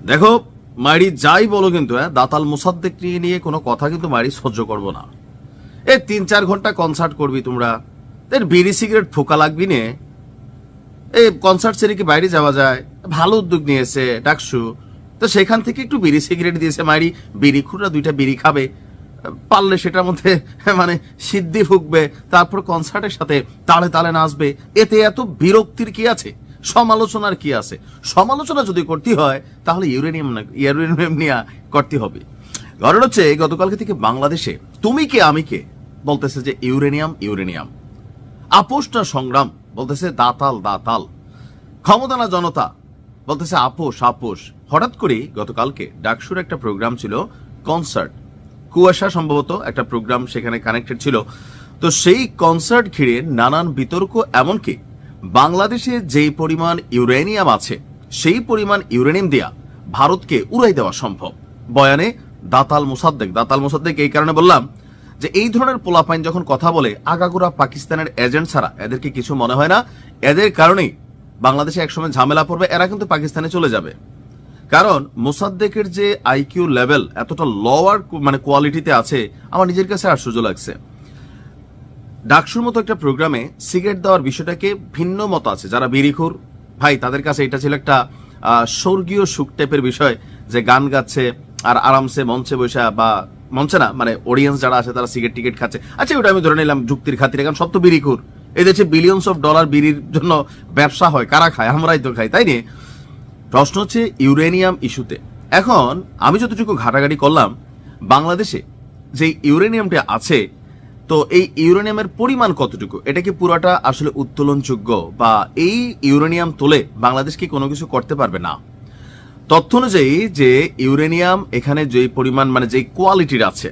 দেখো মাইরি যাই বলো কিন্তু দাতাল মোসাদ্দেক নিয়ে কোনো কথা কিন্তু মাইরি সহ্য করবো না। 3-4 ঘন্টা কনসার্ট করবি তোমরা, বিড়ি সিগারেট ফোকা লাগবি নে। কনসার্ট সেরে কি বাইরে যাওয়া যায়? ভালো উদ্যোগ নিয়েছে ডাকসু, তো সেখান থেকে একটু বিড়ি সিগারেট দিয়েছে মাইরি, বিড়ি খুঁড়া 2টা বিড়ি খাবে, পারলে সেটার মধ্যে মানে সিদ্ধি ফুকবে, তারপর কনসার্টের সাথে তালে তালে নাচবে। এতে এত বিরক্তির কি আছে? সমালোচনার কি আছে? সমালোচনা যদি করতে হয় তাহলে ইউরেনিয়াম নিয়ে করতে হবে। কারণ হচ্ছে গতকালকে থেকে বাংলাদেশে তুমি কে আমি কে বলতেছে যে ইউরেনিয়াম, আপোষটা সংগ্রাম বলতেছে দাতাল, ক্ষমতানা জনতা বলতেছে আপোষ। হঠাৎ করে গতকালকে ডাকসুর একটা প্রোগ্রাম ছিল, কনসার্ট, কুয়াশা সম্ভবত একটা প্রোগ্রাম সেখানে কানেক্টেড ছিল। তো সেই কনসার্ট ঘিরে নানান বিতর্ক, এমনকি বাংলাদেশে যেই পরিমাণ ইউরেনিয়াম আছে সেই পরিমাণ ইউরেনিয়াম দিয়া ভারতকে উড়াই দেওয়া সম্ভব। বয়ানে দাতাল মোসাদ্দেক এই কারণে বললাম যে এই ধরনের পোলাপাইন যখন কথা বলে আগাগোড়া পাকিস্তানের এজেন্ট ছাড়া এদেরকে কিছু মনে হয় না। এদের কারণেই বাংলাদেশে একসময় ঝামেলা পড়বে, এরা কিন্তু পাকিস্তানে চলে যাবে। কারণ মোসাদ্দেকের যে আইকিউ লেভেল এতটা লোয়ার মানে কোয়ালিটিতে আছে, আমার নিজের কাছে আশ্চর্য লাগছে। ডাকসুর মতো একটা প্রোগ্রামে সিগারেট দেওয়ার বিষয়টাকে ভিন্ন মত আছে যারা বিড়িখোর ভাই, তাদের কাছে এটা ছিল একটা স্বর্গীয় সুখ টাইপের বিষয়, যে গান গাচ্ছে আর আরামসে মঞ্চে বসে, বা মঞ্চে না মানে অডিয়েন্স যারা আছে তারা সিগারেট টিকেট খাচ্ছে। আচ্ছা ওটা আমি ধরে নিলাম যুক্তির খাতিরে, কারণ সব তো বিড়িখোর, এই দেশে বিলিয়নস অফ ডলার বিড়ির জন্য ব্যবসা হয়, কারা খায়? আমরাই তো খাই, তাই নিয়ে প্রশ্ন হচ্ছে ইউরেনিয়াম ইস্যুতে। এখন আমি যতটুকু ঘাটাঘাটি করলাম, বাংলাদেশে যে ইউরেনিয়ামটা আছে, তো এই ইউরেনিয়ামের পরিমাণ কতটুকু, এটা কি পুরাটা আসলে উত্তোলনযোগ্য, বা এই ইউরেনিয়াম তোলে বাংলাদেশ কি কোনো কিছু করতে পারবে না? তথ্য অনুযায়ী যে ইউরেনিয়াম এখানে যে পরিমাণ মানে যে কোয়ালিটির আছে,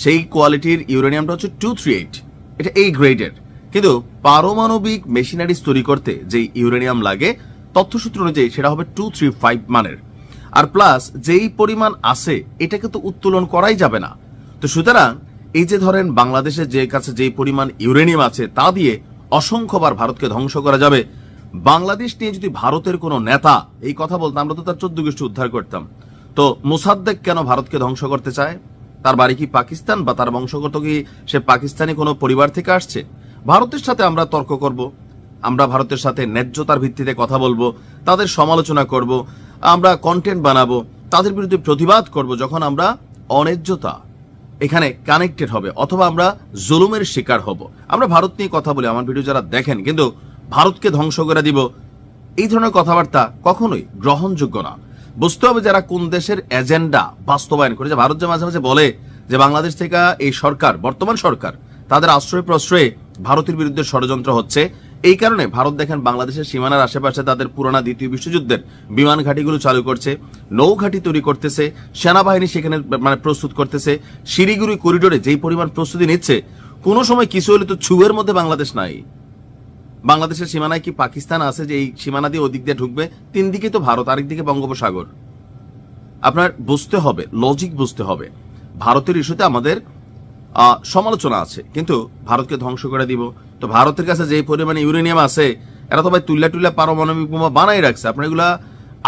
সেই কোয়ালিটির ইউরেনিয়ামটা হচ্ছে 238, এটা এই গ্রেডের। কিন্তু পারমাণবিক মেশিনারিজ তৈরি করতে যে ইউরেনিয়াম লাগে তথ্যসূত্র অনুযায়ী সেটা হবে 235 মানের। আর প্লাস যেই পরিমাণ আছে এটাকে তো উত্তোলন করাই যাবে না। তো সুতরাং এই যে ধরেন বাংলাদেশের যে কাছে যেই পরিমাণ ইউরেনিয়াম আছে তা দিয়ে অসংখ্যবার ভারতকে ধ্বংস করা যাবে। বাংলাদেশ নিয়ে যদি ভারতের কোনো নেতা এই কথা বলতো, আমরা তো তার 14 গোষ্ঠী উদ্ধার করতাম। তো মোসাদ্দেক কেন ভারতকে ধ্বংস করতে চায়? তার বাড়ি কি পাকিস্তান, বা তার বংশগত কি সে পাকিস্তানি কোনো পরিবার থেকে আসছে? ভারতের সাথে আমরা তর্ক করব, আমরা ভারতের সাথে ন্যায্যতার ভিত্তিতে কথা বলবো, তাদের সমালোচনা করব, আমরা কন্টেন্ট বানাবো, তাদের বিরুদ্ধে প্রতিবাদ করব যখন আমরা অন্যায্যতা এখানে কানেক্টেড হবে, অথবা আমরা জুলুমের শিকার হব। আমরা ভারত নিয়ে কথা বলি, আমার ভিডিও যারা দেখেন, কিন্তু ভারতকে ধ্বংস করে দিব এই ধরনের কথাবার্তা কখনোই গ্রহণযোগ্য না। বুঝতে হবে যারা কোন দেশের এজেন্ডা বাস্তবায়ন করে। যে ভারত যে মাঝে মাঝে বলে যে বাংলাদেশ থেকে এই সরকার, বর্তমান সরকার, তাদের আশ্রয় প্রশ্রয়ে ভারতের বিরুদ্ধে ষড়যন্ত্র হচ্ছে, এই কারণে ভারত দেখেন বাংলাদেশের সীমানার আশেপাশে তাদের পুরোনো দ্বিতীয় বিশ্বযুদ্ধের বিমান ঘাঁটিগুলো চালু করছে, নৌঘাঁটি তৈরি করতেছে, সেনাবাহিনী সেখানে মানে প্রস্তুত করতেছে, শিলিগুড়ি করিডোরে যেই পরিমাণ প্রস্তুতি নিচ্ছে, কোনো সময় কিছু হলে তো ছুঁয়ের মধ্যে বাংলাদেশ নাই। বাংলাদেশের সীমানায় কি পাকিস্তান আছে যে এই সীমানা দিয়ে ওদিক দিয়ে ঢুকবে? 3 দিকে তো ভারত, আরেকদিকে বঙ্গোপসাগর। আপনার বুঝতে হবে, লজিক বুঝতে হবে। ভারতের ইস্যুতে আমাদের সমালোচনা আছে, কিন্তু ভারতকে ধ্বংস করে দিব। তো ভারতের কাছে যে পরিমাণে ইউরেনিয়াম আছে, এরা তো ভাই তুল্লা পারমাণবিক বোমা বানাই রাখছে। আপনার এগুলা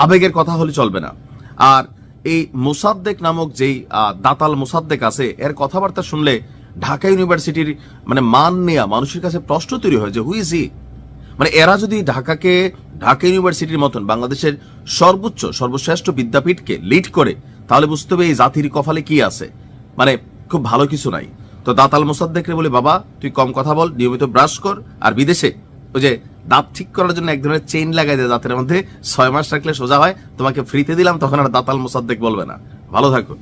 আবেগের কথা হলে চলবে না। আর এই মোসাদ্দেক নামক যেই দাতাল মোসাদ্দেক আছে, এর কথাবার্তা শুনলে ঢাকা ইউনিভার্সিটির মানে মান নেয়া মানুষের কাছে প্রশ্ন তৈরি হয় যে হুই ইজ হি? মানে এরা যদি ঢাকা ইউনিভার্সিটির মতন বাংলাদেশের সর্বশ্রেষ্ঠ বিদ্যাপীঠকে লিড করে, তাহলে বুঝতে হবে এই জাতির কপালে কি আছে, মানে খুব ভালো কিছু নাই। তো দাতাল মোসাদ্দেকরে বলে, বাবা তুই কম কথা বল, নিয়মিত ব্রাশ কর, আর বিদেশে ওই যে দাঁত ঠিক করার জন্য এক ধরনের চেইন লাগাই দেয় দাঁতের মধ্যে, 6 মাস রাখলে সোজা হয়, তোমাকে ফ্রিতে দিলাম, তখন আর দাতাল মোসাদ্দেক বলবে না। ভালো থাকুন।